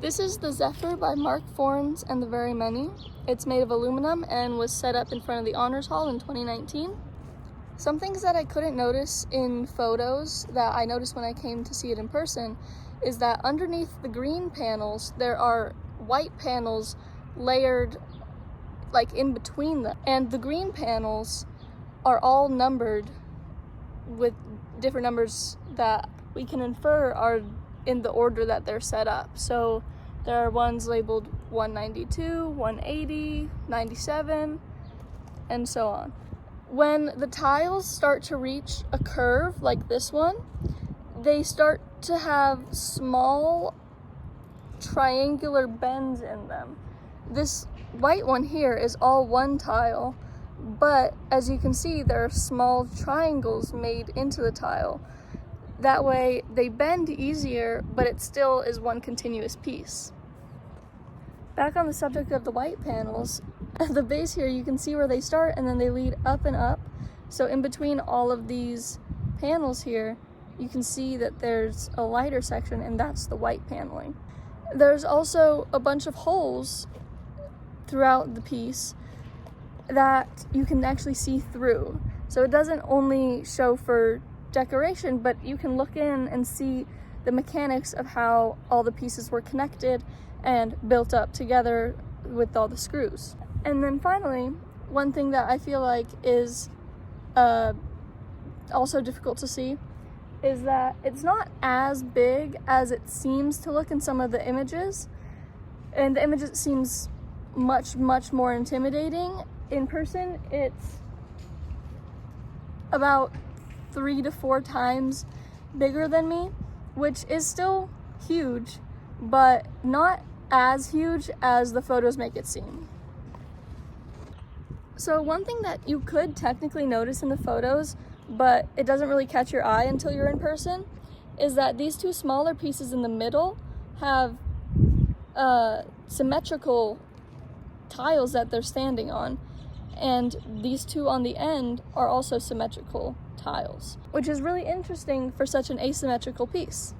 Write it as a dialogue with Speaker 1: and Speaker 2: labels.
Speaker 1: This is the Zephyr by Marc Fornes and TheVeryMany. It's made of aluminum and was set up in front of the Honors Hall in 2019. Some things that I couldn't notice in photos that I noticed when I came to see it in person is that underneath the green panels, there are white panels layered like in between them. And the green panels are all numbered with different numbers that we can infer are in the order that they're set up. So there are ones labeled 192, 180, 97, and so on. When the tiles start to reach a curve like this one, they start to have small triangular bends in them. This white one here is all one tile, but as you can see, there are small triangles made into the tile. That way they bend easier, but it still is one continuous piece. Back on the subject of the white panels, at the base here you can see where they start and then they lead up and up. So in between all of these panels here, you can see that there's a lighter section, and that's the white paneling. There's also a bunch of holes throughout the piece that you can actually see through. So it doesn't only show for decoration, but you can look in and see the mechanics of how all the pieces were connected and built up together with all the screws. And then finally, one thing that I feel like is also difficult to see is that it's not as big as it seems to look in some of the images. And the images seems much more intimidating. In person, it's about 3 to 4 times bigger than me, which is still huge, but not as huge as the photos make it seem. So one thing that you could technically notice in the photos, but it doesn't really catch your eye until you're in person, is that these two smaller pieces in the middle have symmetrical tiles that they're standing on, and these two on the end are also symmetrical tiles, which is really interesting for such an asymmetrical piece.